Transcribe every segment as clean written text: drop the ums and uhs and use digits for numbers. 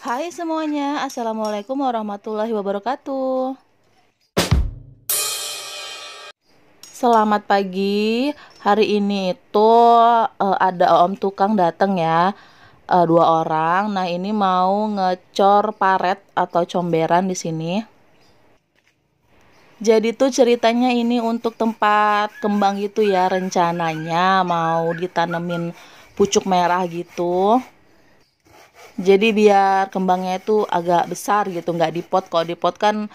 Hai semuanya, Assalamualaikum warahmatullahi wabarakatuh. Selamat pagi. Hari ini itu ada om tukang datang ya, dua orang. Nah ini mau ngecor paret atau comberan di sini. Jadi tuh ceritanya ini untuk tempat kembang gitu ya, rencananya mau ditanemin pucuk merah gitu. Jadi biar kembangnya itu agak besar gitu, nggak di pot. Kalau di pot kan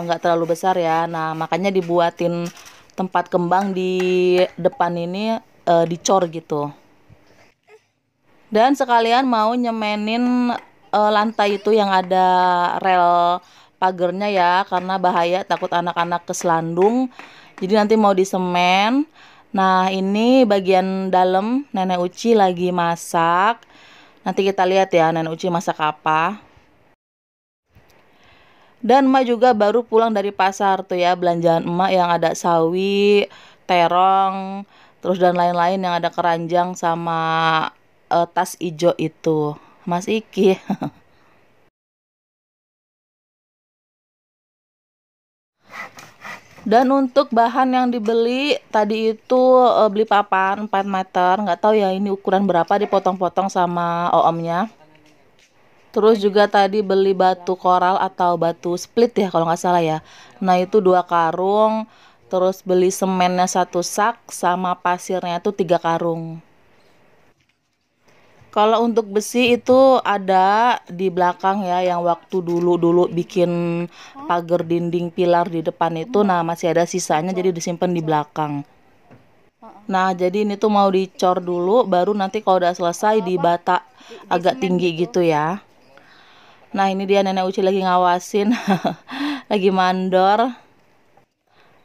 nggak terlalu besar ya. Nah makanya dibuatin tempat kembang di depan ini, dicor gitu. Dan sekalian mau nyemenin lantai itu yang ada rel pagernya ya, karena bahaya takut anak-anak keselandung. Jadi nanti mau disemen. Nah ini bagian dalam Nenek Uci lagi masak. Nanti kita lihat ya Nenek Uci masak apa. Dan emak juga baru pulang dari pasar tuh ya, belanjaan emak yang ada sawi, terong, terus dan lain-lain yang ada keranjang sama tas ijo itu. Mas Iki. Dan untuk bahan yang dibeli tadi itu beli papan 4 meter, nggak tahu ya ini ukuran berapa, dipotong-potong sama oomnya. Terus juga tadi beli batu koral atau batu split ya kalau nggak salah ya. Nah itu 2 karung. Terus beli semennya 1 sak sama pasirnya itu 3 karung. Kalau untuk besi itu ada di belakang ya, yang waktu dulu bikin pagar dinding pilar di depan itu. Nah masih ada sisanya jadi disimpan di belakang. Nah jadi ini tuh mau dicor dulu, baru nanti kalau udah selesai dibata agak tinggi gitu ya. Nah ini dia Nenek Uci lagi ngawasin, lagi mandor.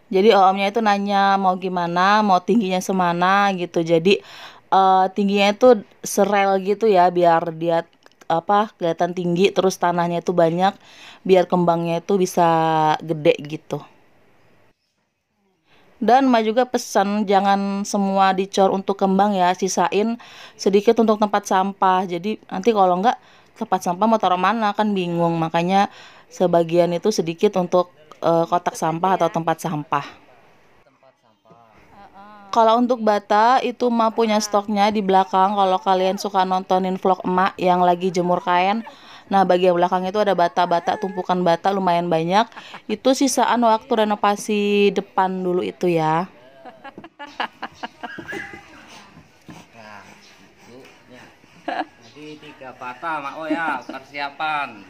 Jadi omnya itu nanya mau gimana, mau tingginya semana gitu. Jadi tingginya itu serel gitu ya, biar dia kelihatan tinggi, terus tanahnya itu banyak, biar kembangnya itu bisa gede gitu. Dan emak juga pesan jangan semua dicor untuk kembang ya, sisain sedikit untuk tempat sampah. Jadi nanti kalau enggak tempat sampah mau taruh mana kan bingung. Makanya sebagian itu sedikit untuk kotak sampah atau tempat sampah. Kalau untuk bata itu emak punya stoknya di belakang. Kalau kalian suka nontonin vlog emak yang lagi jemur kain, nah bagian belakang itu ada bata-bata, tumpukan bata lumayan banyak. Itu sisaan waktu renovasi depan dulu itu ya. Nah, itu ya. Jadi 3 patah mak, oh ya persiapan.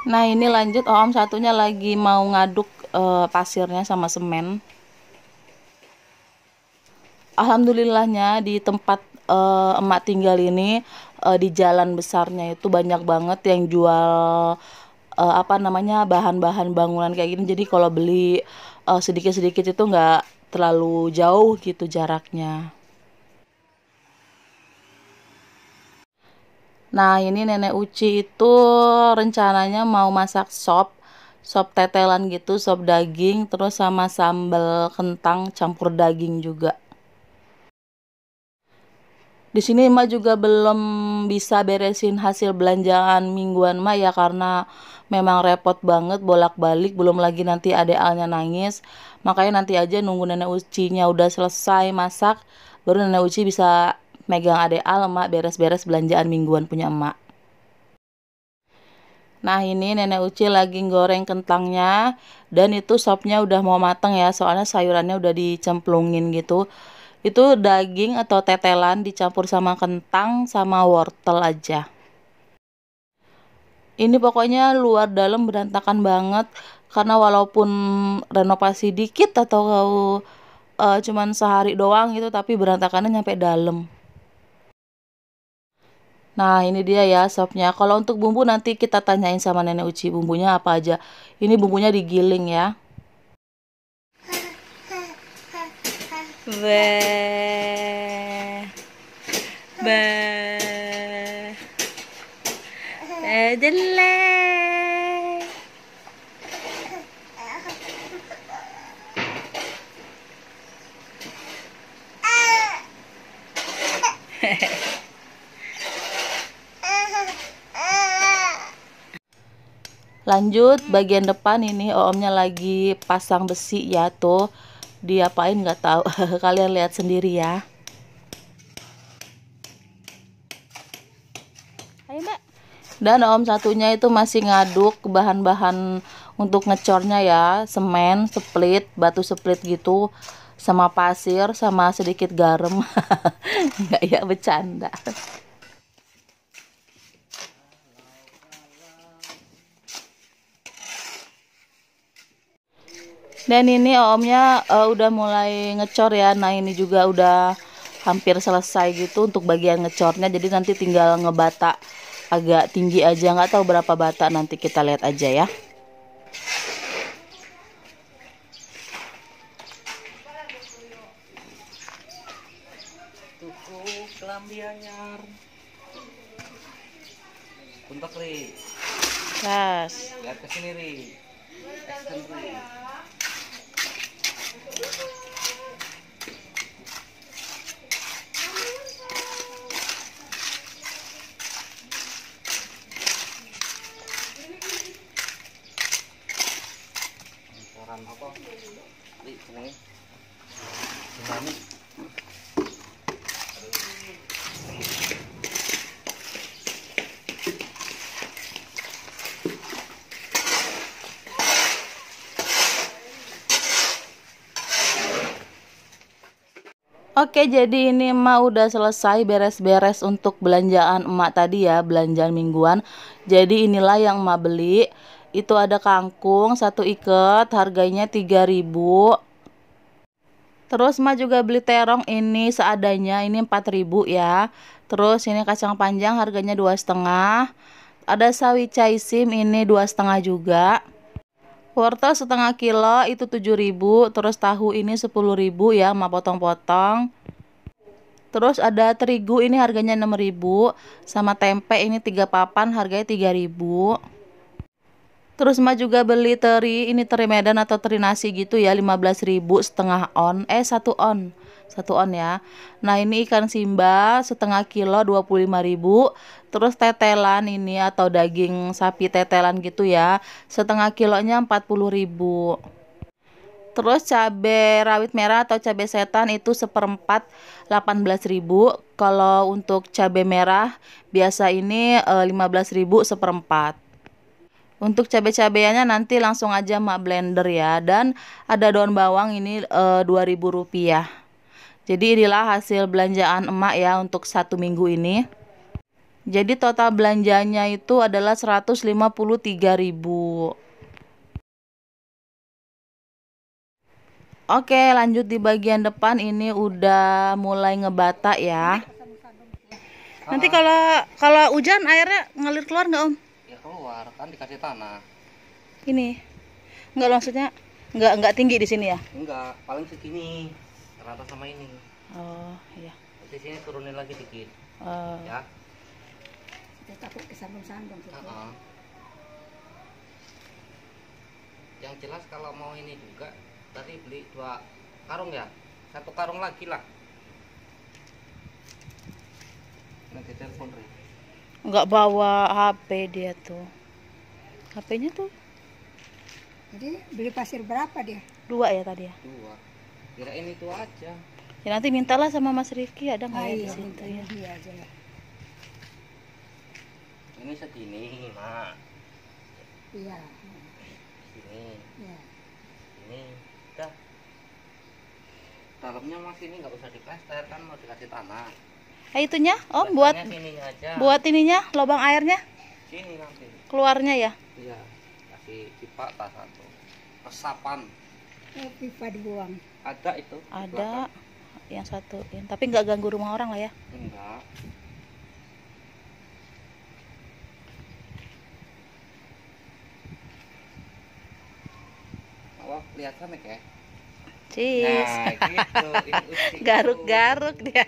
Nah ini lanjut om satunya lagi mau ngaduk pasirnya sama semen. Alhamdulillahnya di tempat emak tinggal ini, di jalan besarnya itu banyak banget yang jual bahan-bahan bangunan kayak gini. Jadi kalau beli sedikit-sedikit itu nggak terlalu jauh gitu jaraknya. Nah ini Nenek Uci itu rencananya mau masak sop tetelan gitu, sop daging, terus sama sambal kentang campur daging juga. Di sini emak juga belum bisa beresin hasil belanjaan mingguan emak ya, karena memang repot banget bolak-balik, belum lagi nanti adek alnya nangis. Makanya nanti aja nunggu Nenek Ucinya udah selesai masak, baru Nenek Uci bisa megang adek al, emak beres-beres belanjaan mingguan punya emak. Nah ini Nenek Uci lagi goreng kentangnya, dan itu sopnya udah mau mateng ya, soalnya sayurannya udah dicemplungin gitu. Itu daging atau tetelan dicampur sama kentang sama wortel aja. Ini pokoknya luar dalam berantakan banget, karena walaupun renovasi dikit atau cuman sehari doang gitu, tapi berantakannya nyampe dalam. Nah ini dia ya sopnya. Kalau untuk bumbu nanti kita tanyain sama Nenek Uci bumbunya apa aja. Ini bumbunya digiling ya. Weh, beh, jelek. Lanjut bagian depan ini omnya lagi pasang besi ya tuh. Diapain nggak tahu. Kalian lihat sendiri ya. Ayo Mbak. Dan om satunya itu masih ngaduk bahan-bahan untuk ngecornya ya, semen, split, batu split gitu, sama pasir, sama sedikit garam. Nggak ya, bercanda. Dan ini omnya udah mulai ngecor ya. Nah ini juga udah hampir selesai gitu untuk bagian ngecornya. Jadi nanti tinggal ngebata agak tinggi aja. Nggak tahu berapa bata, nanti kita lihat aja ya. Tuku kelambi anyar. Untuk Ri. Gas. Lihat ke sini Ri. Extend Ri. Koran apa? Ri sini. Dinamik. Oke, jadi ini emak udah selesai beres-beres untuk belanjaan emak tadi ya, belanjaan mingguan. Jadi inilah yang emak beli. Itu ada kangkung 1 ikat, harganya 3.000. Terus emak juga beli terong ini seadanya, ini 4.000 ya. Terus ini kacang panjang harganya 2,5. Ada sawi caisim ini 2,5 juga. Wortel setengah kilo itu 7.000. Terus tahu ini 10.000 ya, emak potong-potong. Terus ada terigu ini harganya 6.000. Sama tempe ini 3 papan harganya 3.000. Terus emak juga beli teri, ini teri Medan atau teri nasi gitu ya, 15.000 setengah on. 1 on. 1 on ya. Nah, ini ikan simba setengah kilo 25.000. Terus tetelan ini atau daging sapi tetelan gitu ya, setengah kilonya 40.000. Terus cabai rawit merah atau cabai setan itu seperempat 18.000. Kalau untuk cabai merah biasa ini 15.000 seperempat. Untuk cabai-cabaiannya nanti langsung aja emak blender ya. Dan ada daun bawang ini Rp2.000. Jadi inilah hasil belanjaan emak ya untuk 1 minggu ini. Jadi total belanjanya itu adalah 153.000. Oke, lanjut di bagian depan ini udah mulai ngebata ya. Nanti kalau hujan airnya ngalir keluar nggak Om? Ya keluar kan dikasih tanah. Ini nggak, maksudnya nggak tinggi di sini ya? Enggak, paling segini rata sama ini. Oh iya. Di sini turunin lagi dikit. Ya. Kita takut kesandung-sandung gitu. Yang jelas kalau mau ini juga tadi beli 2 karung ya, 1 karung lagi lah. Nanti telepon Ri. Nggak bawa HP dia tuh. HP-nya tuh Jadi beli pasir berapa dia? 2 ya tadi ya. 2. Kirain itu aja. Ya nanti mintalah sama Mas Rifki, ada nggak ya di Iya, situ ya. dia aja ya. Ini segini, Mak. Iya. Sini. Iya. Ini udah. Dalamnya masih ini nggak usah diplester kan mau dikasih tanah. Itunya Om buat Sininya aja. ininya lubang airnya Sini nanti. keluarnya ya. Iya. Kasih pipa tas 1. Resapan. Pipa dibuang. Ada itu. di Ada belakang. yang satu, tapi nggak ganggu rumah orang lah ya. Enggak. Oh, lihat kan ya? Cis. Nah, gitu. Ini uji. Garuk-garuk dia.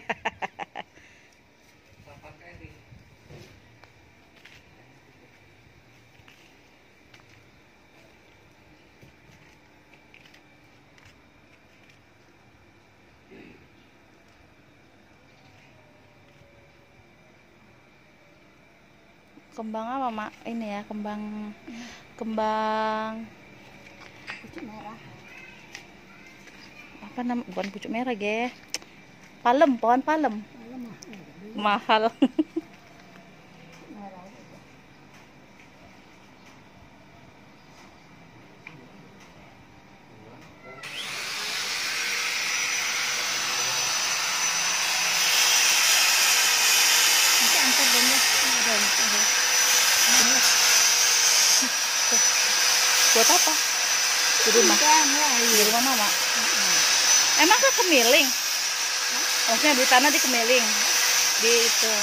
Kembang apa, Mak? Ini ya, kembang Pucuk merah. apa nama? Bukan pucuk merah, ge. Palem, pohon palem. Kalau Mahal. merah itu. Nanti antar dong ya. Buat apa? Di rumah. Di rumah Mama. Emang ke Kemiling? Maksudnya beli tanah di Kemiling. Di itu.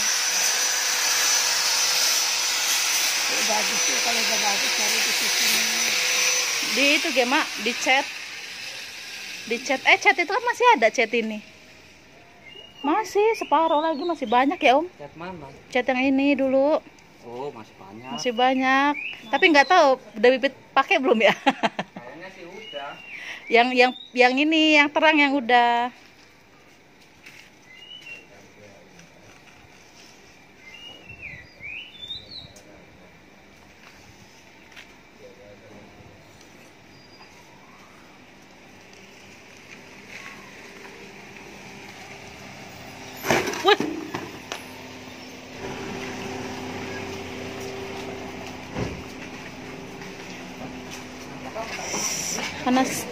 Bagus tuh, kalau udah bagus cari di sini. Di itu ge, Mak, di chat. Di chat. Chat itu kan masih ada chat ini. Masih separuh lagi, masih banyak ya, Om. Cat mana? Chat yang ini dulu. Oh, masih banyak. Masih banyak. Tapi nggak tahu udah Bibit pakai belum ya? Kayaknya sih udah. yang ini yang terang yang udah. Wah. Panas.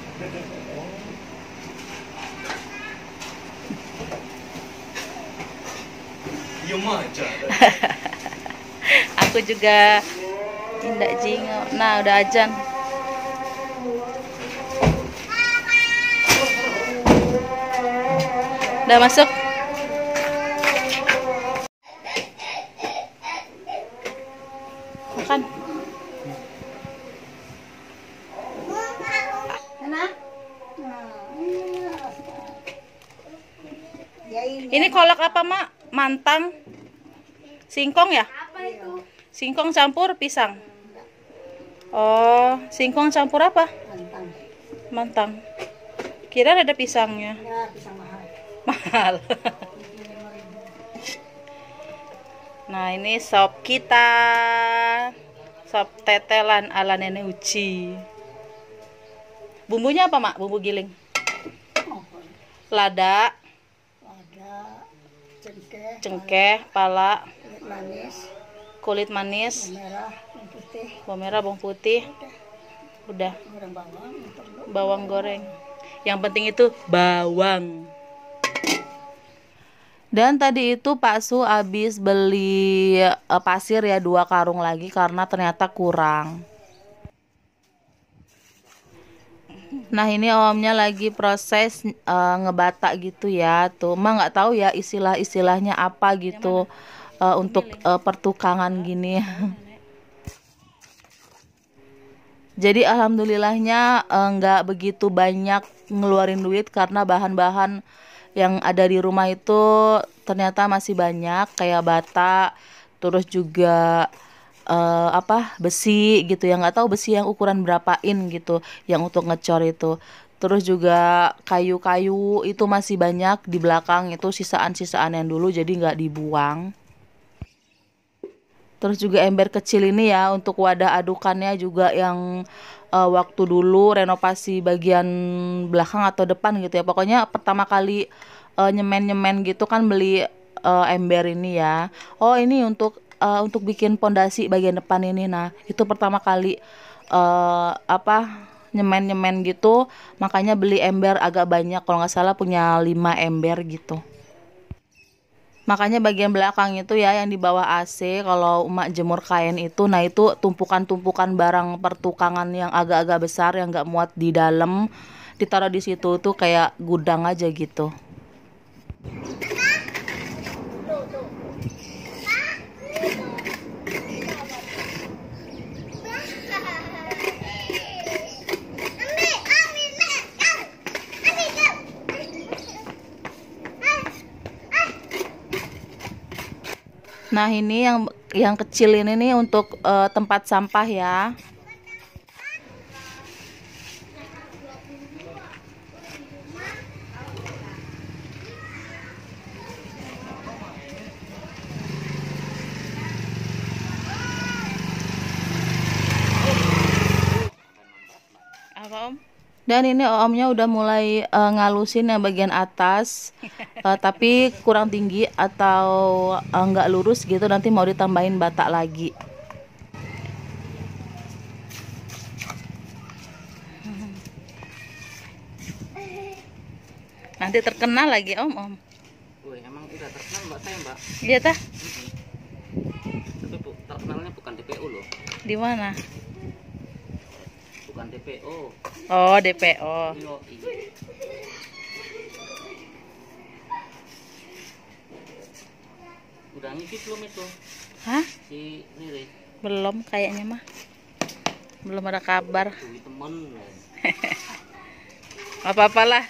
Diam aja. Aku juga indak jingo. Nah, udah ajan. Udah masuk. Makan. Enak? Ya Ini kolak apa, Mak? Mantang. Singkong ya? apa itu? Singkong campur pisang. Oh, singkong campur apa? Mantang. Mantang. Kira ada pisangnya. Ya, pisang mahal. Mahal. Nah, ini sop kita. Sop tetelan ala Nenek Uci. Bumbunya apa, Mak? Bumbu giling. Oh, Lada, ada cengkeh, cengkeh, pala, kulit manis, kulit manis, merah, yang putih, bawang merah, bawang putih. Udah, goreng bawang, yang perlu. bawang goreng. Yang penting itu bawang. Dan tadi itu Pak Su habis beli pasir ya 2 karung lagi karena ternyata kurang. Nah, ini omnya lagi proses ngebata gitu ya. Tuh, Mah nggak tahu ya istilah-istilahnya apa gitu untuk pertukangan gini. Jadi alhamdulillahnya nggak begitu banyak ngeluarin duit karena bahan-bahan yang ada di rumah itu ternyata masih banyak kayak bata, terus juga besi gitu ya, nggak tahu besi yang ukuran berapain gitu yang untuk ngecor itu. Terus juga kayu-kayu itu masih banyak di belakang, itu sisaan-sisaan yang dulu jadi nggak dibuang. Terus juga ember kecil ini ya untuk wadah adukannya juga yang waktu dulu renovasi bagian belakang atau depan gitu ya. Pokoknya pertama kali nyemen-nyemen gitu kan beli ember ini ya. Oh, ini untuk bikin pondasi bagian depan ini. Nah, itu pertama kali nyemen-nyemen gitu, makanya beli ember agak banyak. Kalau nggak salah punya 5 ember gitu. Makanya bagian belakang itu ya yang di bawah AC kalau emak jemur kain itu, nah itu tumpukan-tumpukan barang pertukangan yang agak-agak besar yang nggak muat di dalam, ditaruh di situ tuh kayak gudang aja gitu. Nah, ini yang kecil ini nih untuk tempat sampah ya. Dan ini omnya udah mulai ngalusin yang bagian atas, tapi kurang tinggi atau nggak lurus gitu, nanti mau ditambahin bata lagi. Nanti terkenal lagi om. Wih, emang udah terkenal mbak saya mbak. Iya tah? Tapi terkenalnya bukan DPO loh. Di mana? Bukan DPO. Oh, DPO. Iya. Udah ngikip belum itu? Hah? Si Riri. Belum kayaknya mah. Belum ada kabar. Tuh temen. Apa-apalah.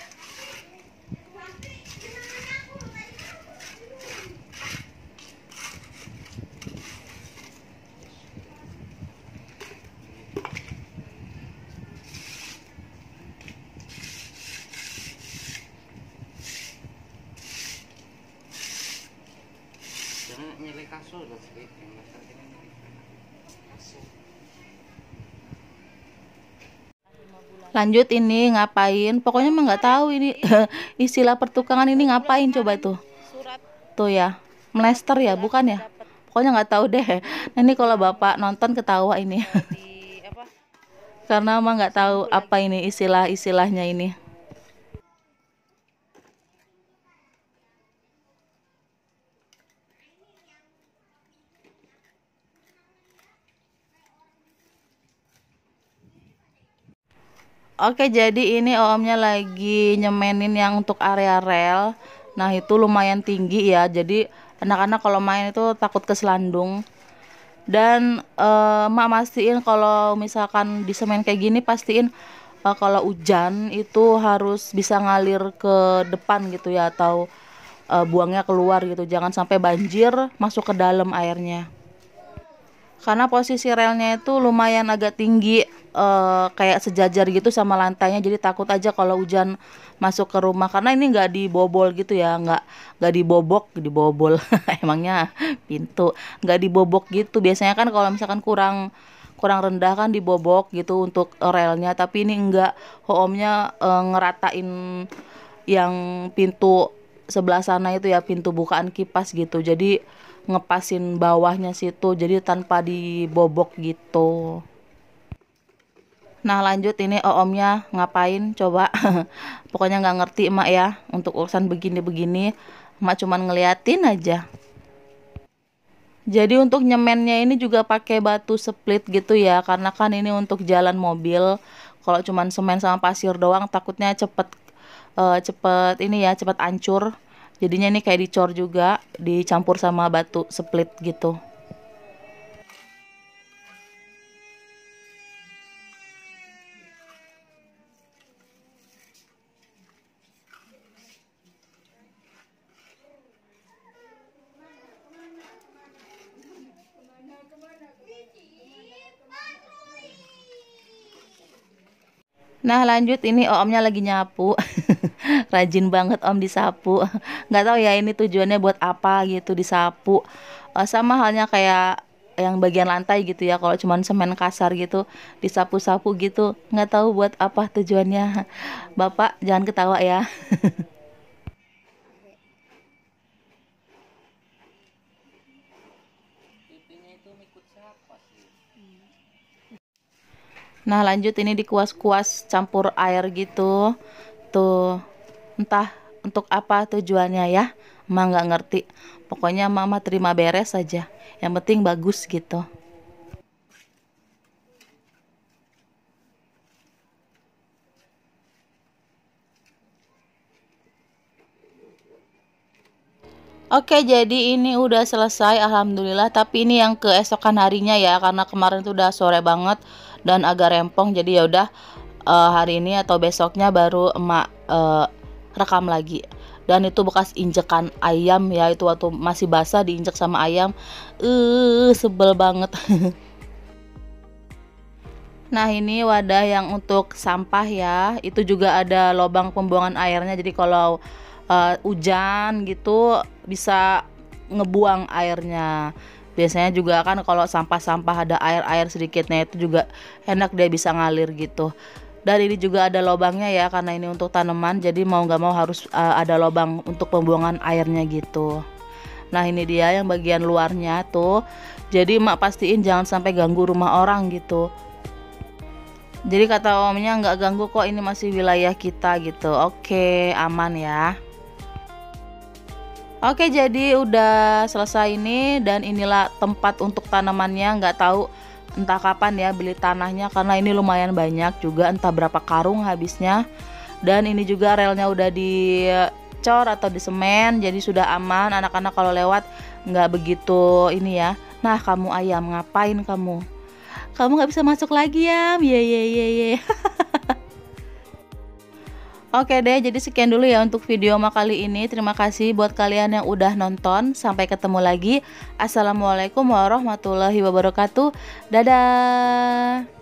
Jangan nyelek kasur loh sih. Lanjut ini ngapain? Pokoknya mah nggak tahu ini istilah pertukangan ini ngapain coba tuh. Tuh ya, melester ya, bukan ya? Pokoknya nggak tahu deh. Nah, ini kalau bapak nonton ketawa ini. Karena mah nggak tahu apa ini istilah-istilahnya ini. Oke, jadi ini omnya lagi nyemenin yang untuk area rel. Nah, itu lumayan tinggi ya. Jadi anak-anak kalau main itu takut keselandung. Dan mak mastiin kalau misalkan di semen kayak gini, pastiin kalau hujan itu harus bisa ngalir ke depan gitu ya, atau buangnya keluar gitu. Jangan sampai banjir masuk ke dalam airnya. Karena posisi relnya itu lumayan agak tinggi, kayak sejajar gitu sama lantainya, jadi takut aja kalau hujan masuk ke rumah. Karena ini nggak dibobol gitu ya, nggak dibobol emangnya pintu nggak dibobok gitu. Biasanya kan kalau misalkan kurang rendah kan dibobok gitu untuk relnya, tapi ini enggak. Omnya ngeratain yang pintu sebelah sana itu ya, pintu bukaan kipas gitu, jadi ngepasin bawahnya situ, jadi tanpa dibobok gitu. Nah, lanjut ini omnya ngapain coba. Pokoknya nggak ngerti emak ya untuk urusan begini-begini, emak cuman ngeliatin aja. Jadi untuk nyemennya ini juga pakai batu split gitu ya, karena kan ini untuk jalan mobil. Kalau cuman semen sama pasir doang takutnya cepet ini ya, cepet hancur. Jadinya ini kayak dicor juga, dicampur sama batu split gitu. Nah, lanjut ini omnya lagi nyapu. Rajin banget om disapu. Nggak tahu ya ini tujuannya buat apa gitu disapu. Sama halnya kayak yang bagian lantai gitu ya. Kalau cuman semen kasar gitu disapu-sapu gitu, nggak tahu buat apa tujuannya. Bapak jangan ketawa ya. Pipinya itu ikut siapa sih? Nah, lanjut ini dikuas-kuas campur air gitu. Tuh, entah untuk apa tujuannya ya. Mama nggak ngerti. Pokoknya mama terima beres saja. Yang penting bagus gitu. Oke, jadi ini udah selesai alhamdulillah, tapi ini yang keesokan harinya ya, karena kemarin tuh udah sore banget dan agak rempong, jadi ya udah hari ini atau besoknya baru emak rekam lagi. Dan itu bekas injekan ayam ya, itu waktu masih basah diinjek sama ayam. Sebel banget. Nah, ini wadah yang untuk sampah ya. Itu juga ada lubang pembuangan airnya. Jadi kalau hujan gitu bisa ngebuang airnya. Biasanya juga kan kalau sampah-sampah ada air-air sedikitnya itu juga enak, dia bisa ngalir gitu. Dan ini juga ada lubangnya ya, karena ini untuk tanaman, jadi mau nggak mau harus ada lubang untuk pembuangan airnya gitu. Nah ini dia yang bagian luarnya tuh. Jadi mak pastiin jangan sampai ganggu rumah orang gitu. Jadi kata omnya nggak ganggu kok, ini masih wilayah kita gitu. Oke, aman ya. Oke, jadi udah selesai ini, dan inilah tempat untuk tanamannya. Nggak tahu entah kapan ya beli tanahnya, karena ini lumayan banyak juga, entah berapa karung habisnya. Dan ini juga relnya udah dicor atau disemen, jadi sudah aman. Anak-anak kalau lewat nggak begitu ini ya. Nah kamu ayam, ngapain kamu? Kamu nggak bisa masuk lagi ya? Ye. Oke deh, jadi sekian dulu ya untuk video kali ini. Terima kasih buat kalian yang udah nonton. Sampai ketemu lagi. Assalamualaikum warahmatullahi wabarakatuh. Dadah.